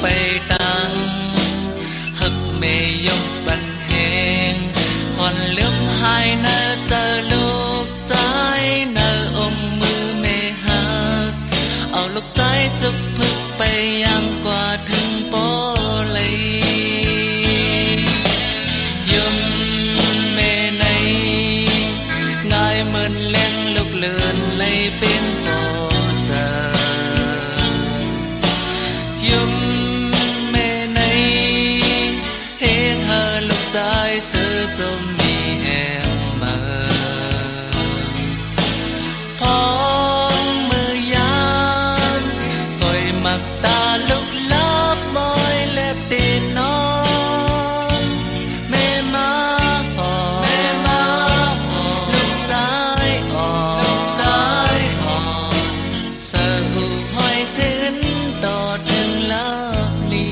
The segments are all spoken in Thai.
ไปตังหักเมยมบันแหงผ่อนลืมหายเนอเจอลูกใจเนออมมือเมหักเอาลูกใจจุกพึกไปยังกว่าถึงโปเลยยมเมในง่ายเหมือนเล่งลูกเลือนเลยเป็นโปเจอยมเมในเห็นเธอลูกใจซื้อจมมีแห่งมาพอมือยามคอยมักตาลูกลับมอยเล็บตีนอนแม่มาหอแม่มาหอลูกใจอ่อนลูกใจอ่อนเสือหูห้อยเส้นต่อถึงลับลี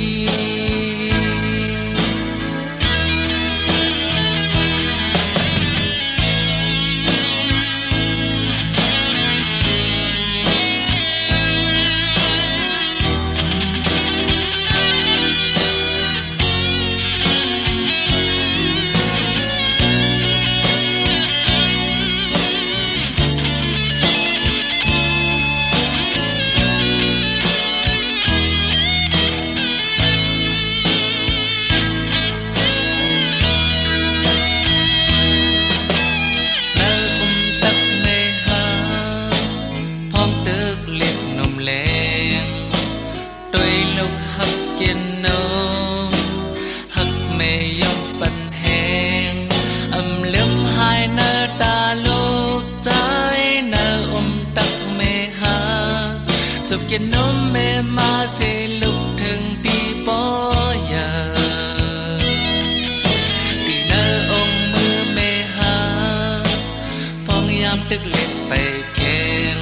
จบกินนมแม่มาเสลุกถึงตีปอยาตีเนอองมือแม่หาพองยามตึกเล็ดไปแข่ง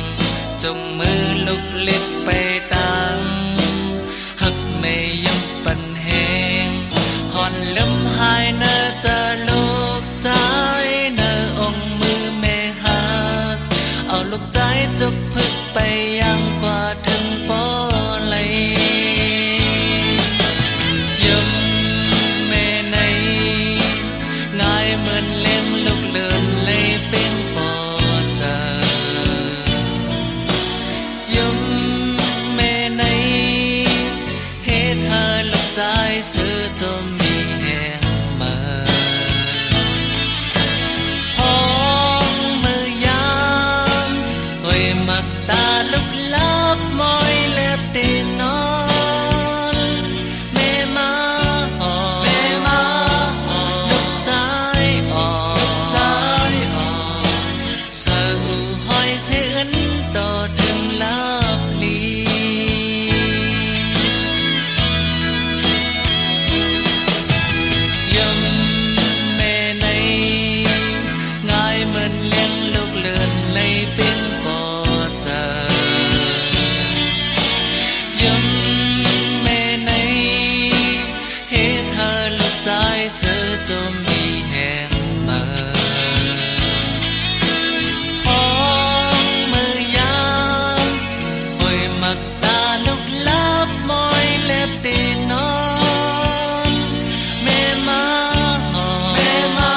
จงมือลุกเล็ดไปตังหักแม่ยำปันแหงหอนลืมหายเนอจะลูกใจเนอองมือแม่หาเอาลูกใจจุกพึกไปยังกว่าถึงปอเลยยมแม่ในง่ายเหมือนเลี้ยงลูกเลือนเลยเป็นปอเจอยมแม่ในเฮ็ดให้ลูกใจซื้อจมมีแห่งมาพ้องมือยามหอยมักตาลูกลับมอยเล็บตีนอนแม่มาหอแม่มาหอลูกใจอ่อนใจอ่อนเสือหูห้อยเส้นต่อถึงลับลียมแม่ในง่ายเหมือนเลี้ยงลูกเลือนเลยเป็นปอเจอยมแม่ในเฮ็ดให้ลูกใจซื้อจมมีแห่งมาพ้องมือยามหอยมักตาลูกลับมอยเล็บตีนอนแม่มาหอแม่มา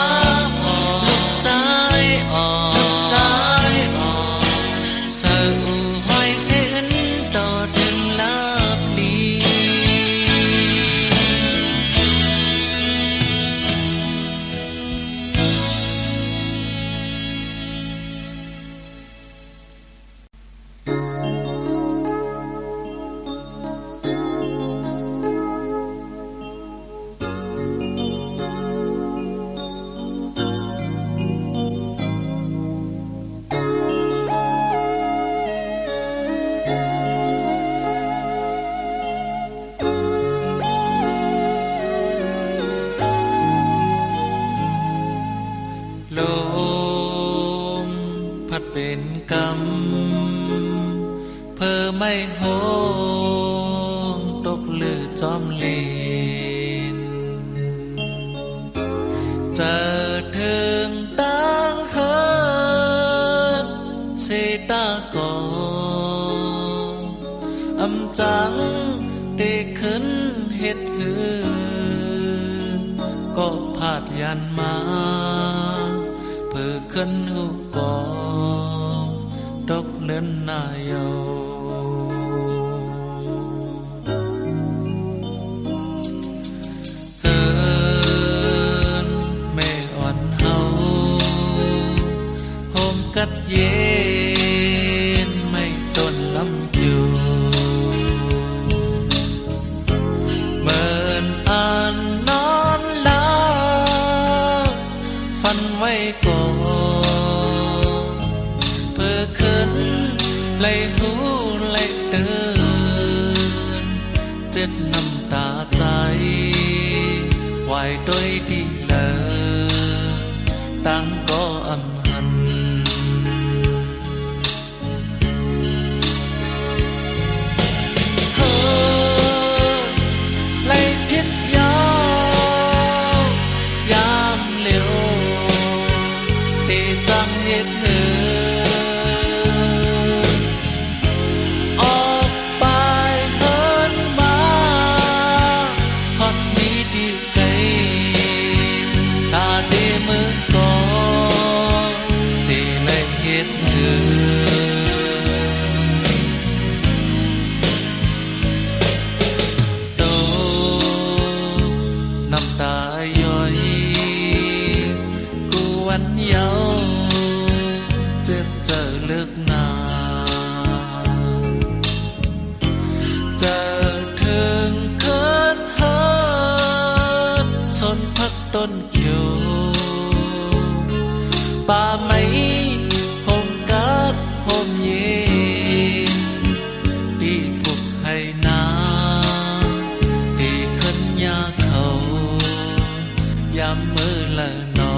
หอลูกใจอ่อนลูกใจอ่อนเสือหูห้อยเส้นต่อถึงลับลีลมพัดเป็นกำเพื่อไม่โหงตกลือจอมเลนจะถึงตั้งเฮินเสตากออำจังเต ได้ขึ้นเฮ็ดหือก็พาดยันมาเพื่อขึ้นหุบกอดอกเล่นนายากัดเย็นไม่ต้นลำจูเหมือนอ่านนอนหลับฝันไว้ก่อนเพื่อขึ้นไหลหูไหลเตือนเจ็ดน้ำตาใจไหวด้วยดีเลยตั้งก็อำน้ำตาย้อยกูวันเยาเจ็บเจอเลือกนาเจอถึงเคินเฮินสนพักต้นเขียวป่าไม้ห่มกัดห่มเย็นดีผูกให้นาดีขึ้นยาเขายามมือละนอ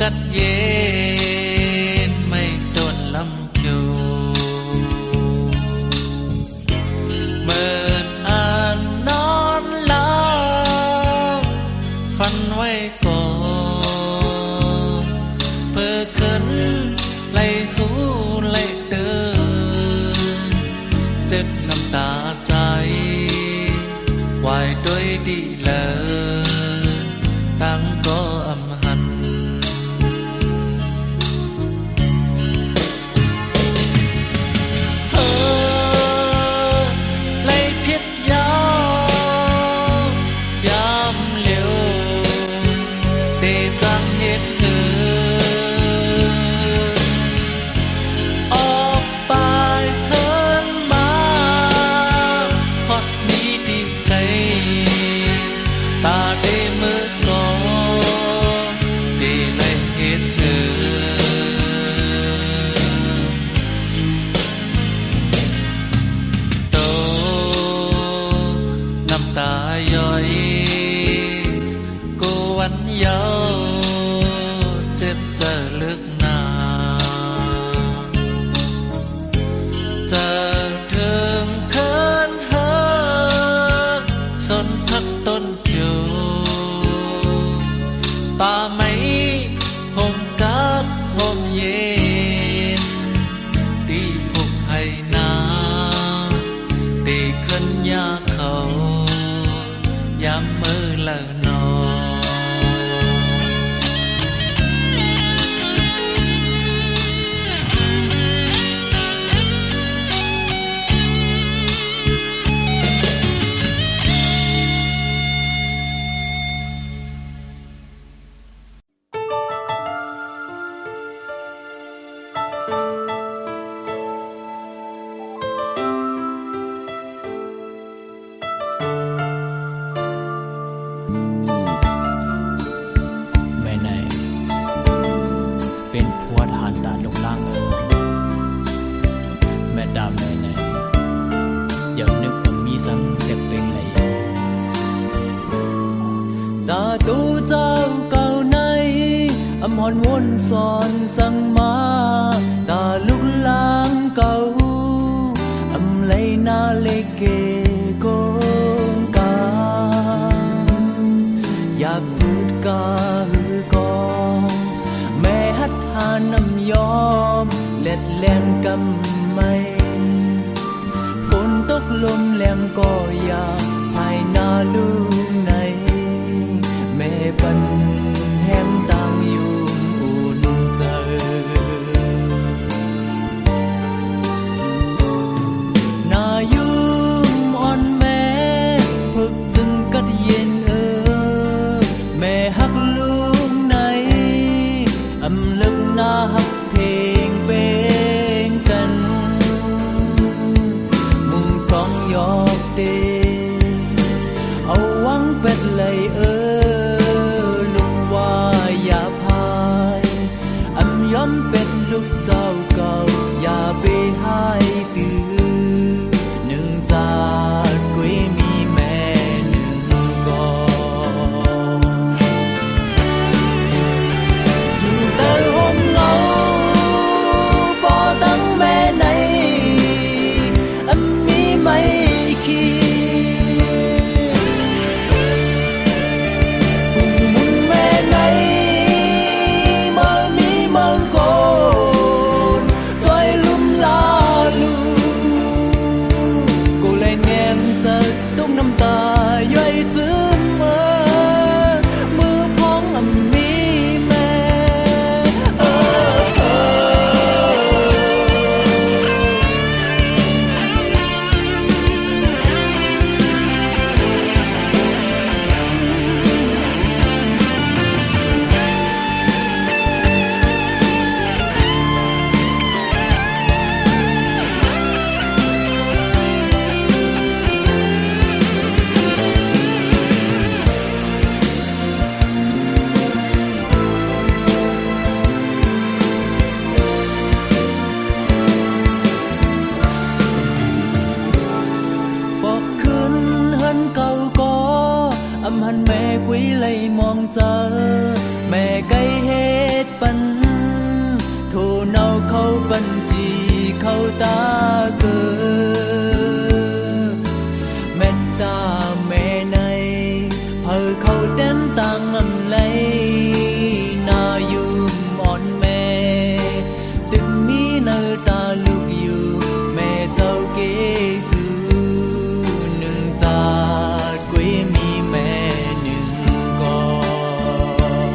กัดเย็นไม่โดนลำจูเหมือนอ่านนอนหลับฝันไว้ก่อนเพื่อขึ้นไหลหูไหลเดินเจ็บน้ำตาใจไหวด้วยดีเลยตั้งก็อำหันตา ตาตูเจ้าเก่าในอำหอนวนสอนสั่งมาตาลุกลางเก่าอำไลนาเลเกโกงกาอยากพูดกาหือกองแม่ฮัดหาน้ำยอมเล็ดแลนกำไม่ฝนตกลมแหลมก็อยากภายนาลูกในแม่ปันแห้งตามอยู่อุ่นใจนายุ่มอ่อนแม่พึกจึงกัดเย็นแม่หักลูกในอำลึกนาหักเพลงเป็นกันมุงสองยอกเตเอาวังเป็ดเลยลุงว่าอย่าพายอำย้อมเป็ดลูกเจ้าเก่าอย่าไปให้ตื่นหนึ่งจาดกุยมีแม่หนึ่งก่อนอยู่เตอห่มเงาปอตั้งแม่ในอันมีไม่คิดน้ำตาย่อยซึมมือพ้องมีแม่อำหันแม่กุยเลยมองเจอแม่ไก่เฮ็ดปันโทเนาเข้าบัญชีเข้าตาเกิแม่ตาแม่ในเพอเข้าเต้นต่างอำไลนายุ่มอ่อนแม่ตึงมีเนื้อตาลูกอยู่แม่เจ้าเกจูหนึ่งจาดกุยมีแม่หนึ่งก่อน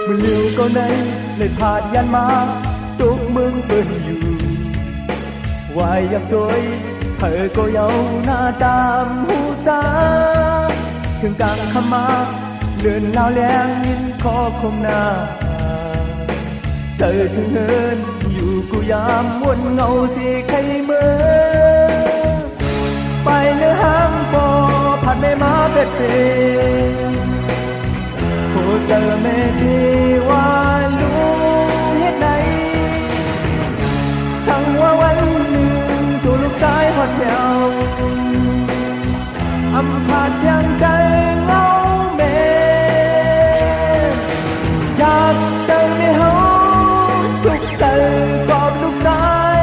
มันเลี้ยวก็ไหนเลยผ่านยันมาตุกมึงเปิ้นอยู่วายอยากโดยเธอก็เยาหน้าตามหูตาถึงกลางขมาเดินลาวแรงยินคอคมหน้าเธอถึงเฮินอยู่กูยามวนเงาสีไข่เมื่อไปเนื้อห้างปอผัดไม่มาเป็ดเสีโหเจอแม่ดีว่าลูกเฮ็ดไหนสั่งว่าวันหนึ่งตัวลูกชายหอดแถวอำพาดยังใจเงาแม่อยากเจอในเฮาสุขใจกอบลูกชาย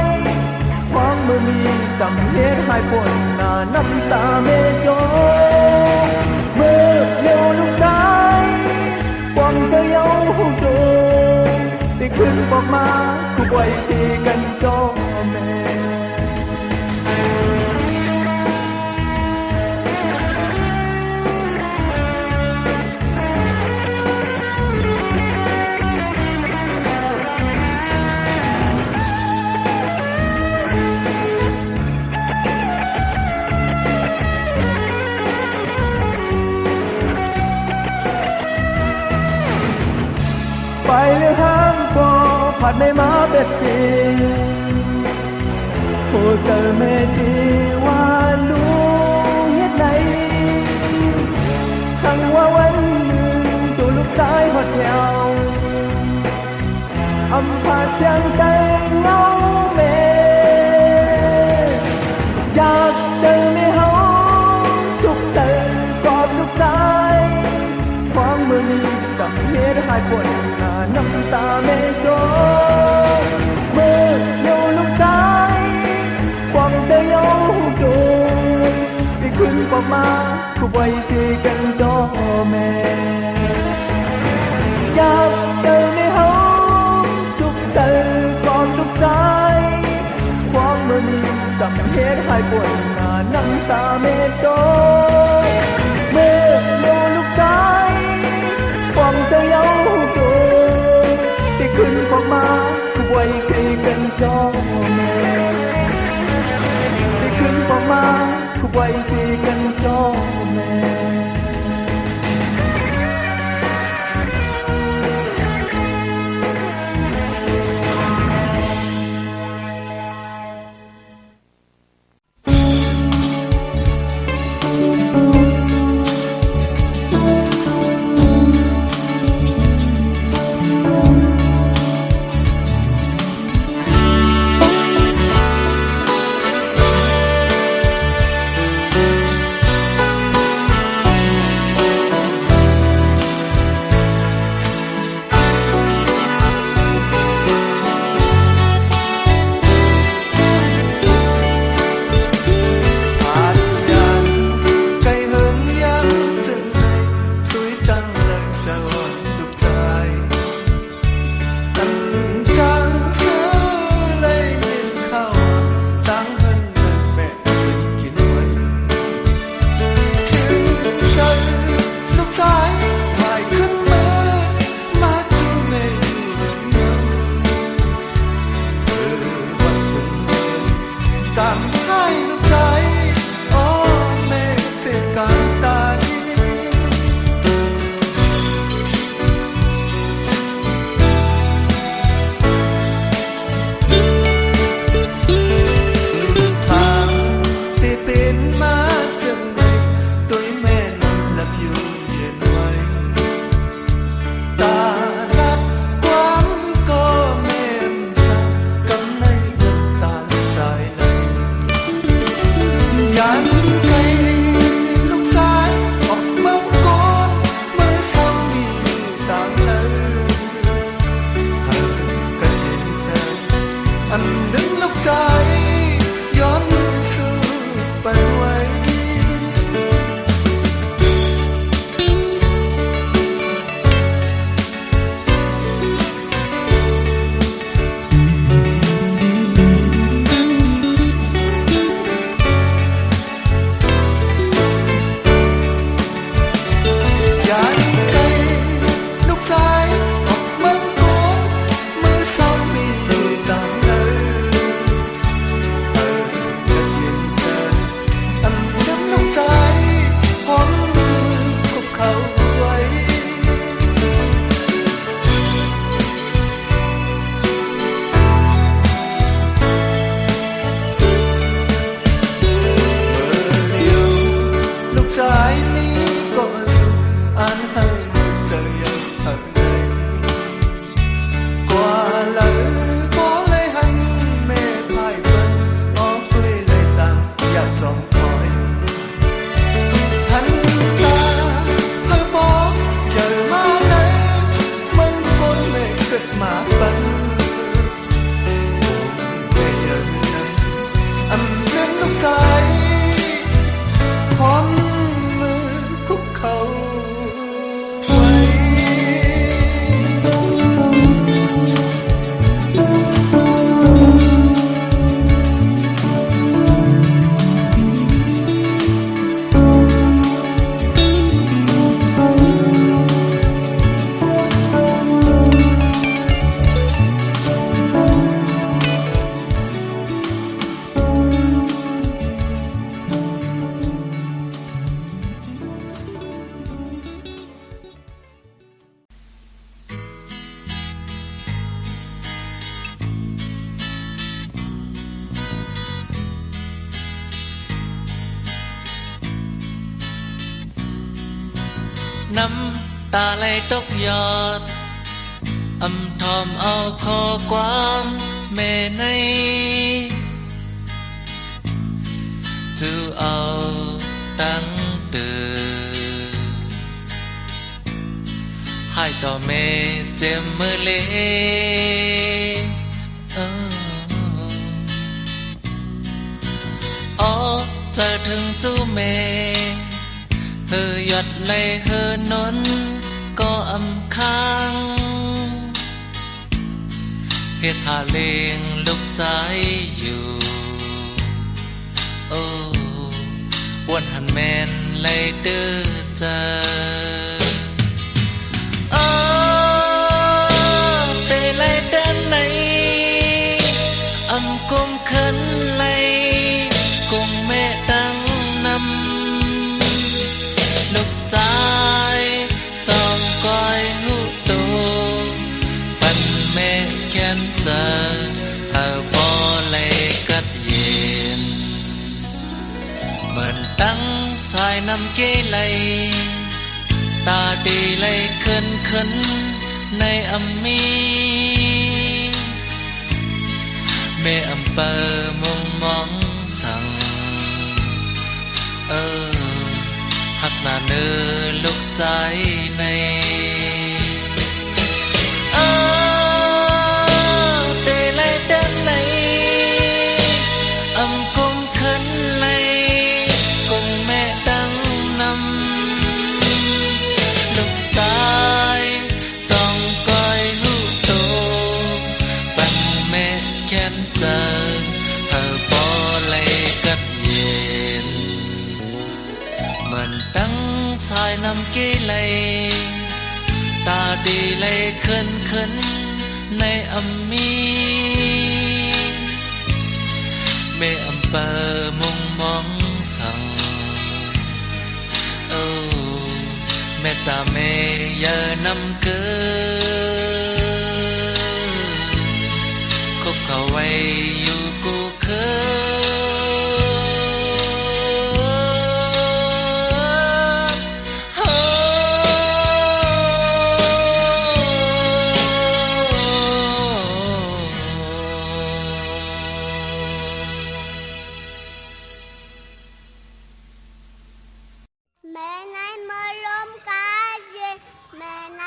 มองมือมีจำเหตุให้ปนหน้าน้ำตาเมโยมือเร็วลูกชายหวังจะเย้าหูโดที่ขึ้นบอกมาคุกไว้ที่กันก็แม่ไปเลยห้างปอผัดไม่มาเป็ดสีโอ้เจอแม่ดีว่าลูกเฮ็ดไหนสั่งว่าวันหนึ่งตัวลูกชายหอดแถวอำพาดยังใจเงาแม่อยากเจอแม่เฮาสุขใจกอดลูกชายความมือนี้จำเหตุให้ปวดหน้าน้ำตาเมโยเมื่อเยาลูกชายความใจเยาโดที่ขึ้นบอกมาคุกไว้สิกันดอแม่อยากเจอในเฮาสุขใจกอดลูกชายความมือนี้จำเหตุให้ปวดหน้าน้ำตาเมโยเมื่อเยาลูกชายหวังจะเย้าโดที่ขึ้นบอกมาคุกไว้สิกันจอแม่ที่ขึ้นบอกมาคุกไว้สิกันจอแม่ lỡ có lấy hắn mê thay vân ó quê lấy tạm dạt dòng khói hắn ta hơi bỏ giờ mà đây mong con mẹ cực mà bắn mẹ giờ này âm lên lúc say hóm mưa khúc khẩuน้ำตาไหลตกยอดอำทอมเอาคอความแม่ในจือเอาตั้งเตือให้ต่อแม่เจ็บมือเล่อ๋อเจอถึงจูแม่เฮอหยดไหลเฮอนนก็อำค้างเฮ็ดหาเลงลุกใจอยู่โอ้วนหันแมนไหลเด้อเจอโอ้เตไหลเดินไหนอำกุมขึ้นไหลกุมแม่ดังนำลูกใจจองก้อยหูโตปันแม่แค้นเจอเฮาบ่เลยกัดเย็นเหมือนตั้งสายน้ำเกไหลตาดีไหลขึ้นในอำมีแม่อำเปอมุงมองสั่งหักหน้าเนื้อลุกใจในเตะไหลเดินไหลอำคงขึ้นไหลคงแม่ดังนำลุกใจจองก้อยหูโตปันแม่แค้นเจอเฮาบ่เลยกัดเย็นเหมือนดังสายน้ำเกไหลตาดีไหลขึ้นในอำมีแม่อำเปอมุงมองสั่งโอ้แม่ตาแม่อย่านำเกินคบเขาไว้อยู่กูเคแม่ไหนเมื่อลมกาเจแม่ไหน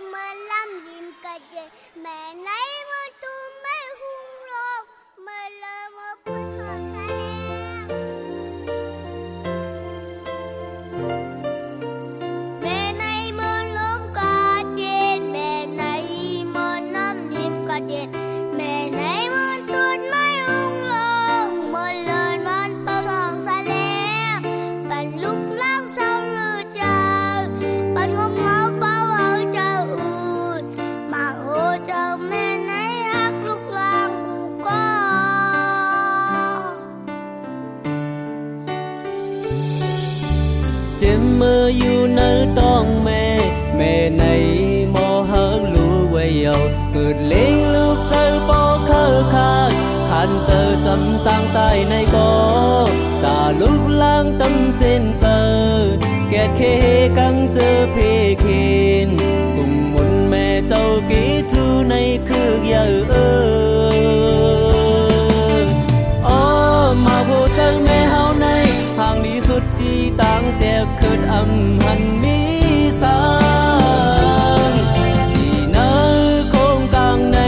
เมื่อลำยิ้มกาเจแม่ไหนเมื่อตุ้มไม่หุ่งโลกเมื่อเลอเมื่อพูดทอดแสดงแม่ไหนเมื่อลมกาเจแม่ไหนเมื่อน้ำยิ้มกาเจแม่ไหนเมื่อตุ้มไม่หุ่งโลกเมื่อเลอมันเปิดทองแสดงปันลุกล้างเศร้าเลือเจอปันงงเงาเบาเอาเจออูดมาโอเจอแม่ไหนฮักลุกล้างกูก็เจ็บมืออยู่ในต้องแม่แม่ในมอหาลูไว้เยาเกิดเลี้ยงลูกเจอปอเคอขาดขันเจอจำตั้งใต้ในก็ตาลุกล้างตำเส้นเจอแกดเคกังเจอเพเคนกุ่มมุนแม่ เจ้ากีจูในคืออย่าอ๋อมาโบเจ้าแม่เฮาในทางนี้สุดดีต่างแต่เกิดอำหันมีสางที่นาโคงกลางใน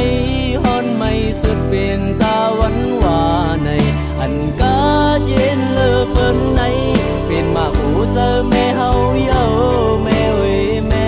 ฮอนไม่สุดเป็นตาวันวาในอันกาเย็นเลอเปิ้นในเป็นมาโบเจ้าแม่เฮาเยาแม่เว้ยแม่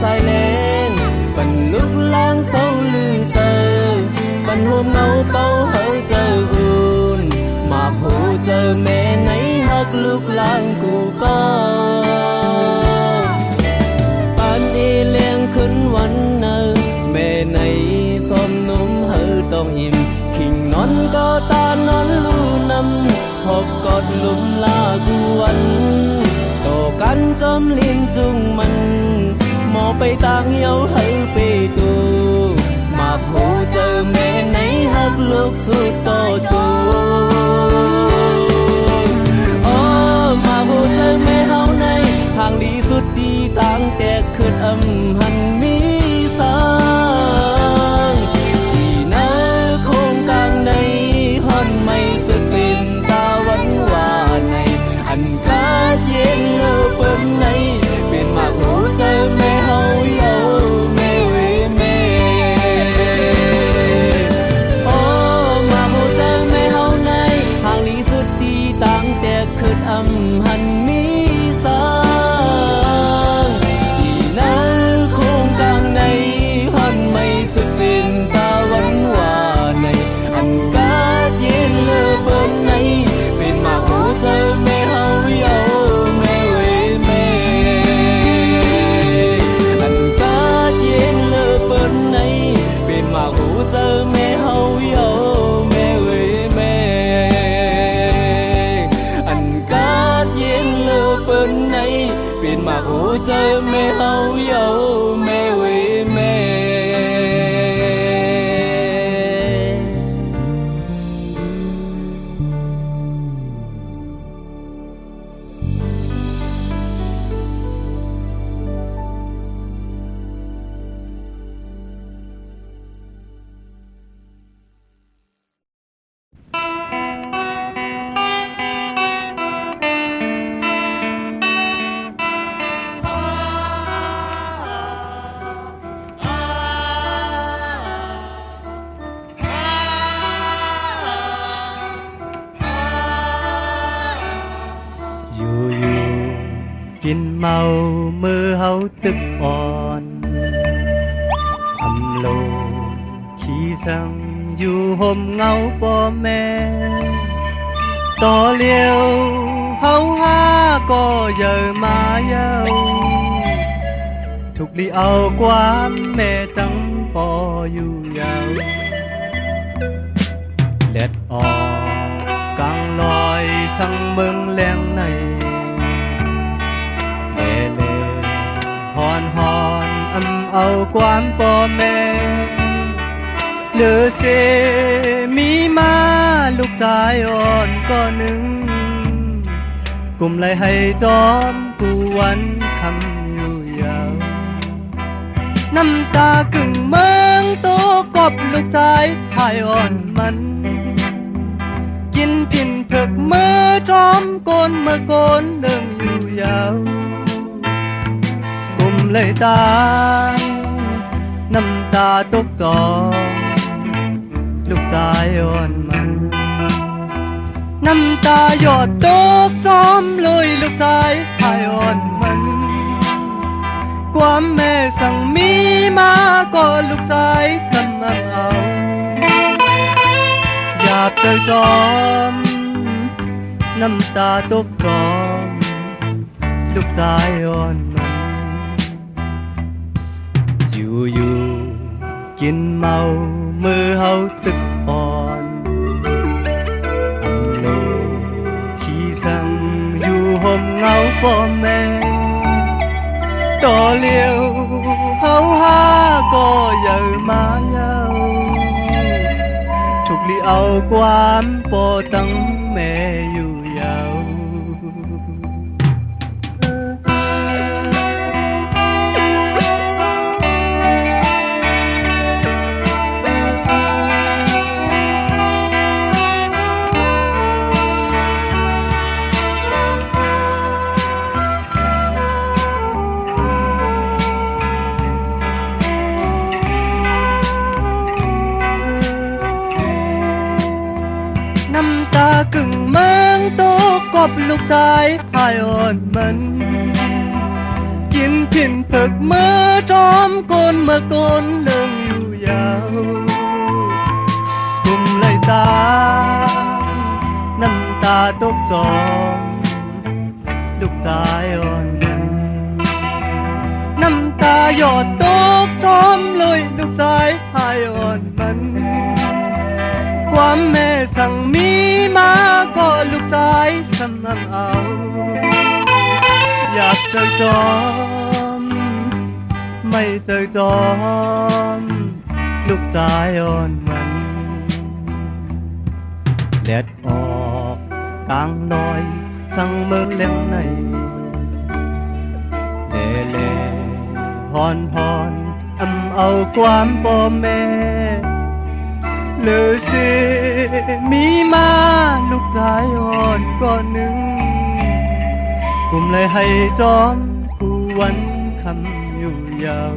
สายแรงปันลุกล้างเศร้าลือเจอปันห่วมเงาเป้าเฮาเจออุ่นมาผู้เจอแม่ไหนหักลุกล้างกูก็ปันอีเลี้ยงขึ้นวันเนอแม่ไหนซ้อมนุ่มเฮาต้องอิ่มขิงนอนก็ตานอนลู่นำหอบกอดลุ่มลากูวันต่อกันจอมลิ้นจุงมันมอไปต่างเหี่ยวให้ไปตูมาผู้เจอแม่ไหนหักลูกสุดต่อจูอ๋อมาผู้เจอแม่เฮาในทางดีสุดดีต่างแต่ขึ้นอำหันมีสางที่นาโคงกลางในฮอนไม่สุดเป็นตาวันวาในอันกาเย็นเลอเปิ้นในเป็นมาผู้เจอแม่เฮาเยาแม่เว้ยแม่อ๋อมาผู้เจอแม่เฮาในทางนี้สุดดีต่างแต่ขึ้นอำหันมีสางที่นาโคงกลางในฮอนไม่สุดเป็นตาวันวาในอันกาเย็นเลอเปิ้นในเป็นมาผู้เจอแม่เฮาเยาแม่เว้ยแม่อันกาเย็นเลอเปิ้นในเป็นมาผู้เจอแม่เฮาเยาแม่เว้ยแม่อันกาเย็นเลอเปิ้นในเป็นมาผู้เจอแม่เฮาเยาแม่เว้ยแม่ กินเมามือเฮาตึกอ่อนอำโลขี้สังอยู่ห่มเงาป่อแม่ต่อเลี้ยวเฮาหาก็เยอะมาเยาทุกลีเอาความแม่ตั้งปออยู่ยาวแดดออกกลางลอยสั่งเมืองแรงในฮอนเอาความป่อแม่เลือเสมีมาลูกชายอ่อนก็หนึ่งกลุ่มไรให้จอมกูวันคำอยู่ยาวน้ำตากึ่งเมืองโตกบลูกชายหายอ่อนมันกินพินเผือกมือจอมโกนเมื่อโกนเดิมอยู่ยาวเลยตาน้ำตาตกจอลูกชายอ่อนมัน น้ำตาหยดตกซ้อมลุยลูกชายพายอ่อนมันความแม่สั่งมีมาก็ลูกชายสมันเอาอยากเจอจอมน้ำตาตกจอมลูกชายอ่อนมันอยู่กินเมามือเฮาตึกอ่อนอำโลขี้สั่งอยู่ห่มเงาพ่อแม่ต่อเลี้ยวเฮาหาก็อย่ามาเย้าถูกลีเอาความปอตั้งแม่อยู่ยาวน้ำตากึ่งเมืองตกกบลูกชายพายอ่อนมันกินผินผึกมือจอมโกนเมื่อโกนเลื่องอยู่ยาวกุมไหลตาน้ำตาตกจอมลูกชายอ่อนมันน้ำตาหยดตกจอมเลยลูกชายพายอ่อนมันความแม่สั่งมีมาก็ลูกชายสมันเอาอยากเจอจอมไม่เจอจอมลูกชายอ่อนมันแดดออกกลางดอยสั่งเมืองเล่มในเล่ฮอนเอาความพ่อแม่เลอเสมีมาลูกชายอ่อนก่อนหนึ่งกุมเลยให้จอมผู้วันคำอยู่ยาว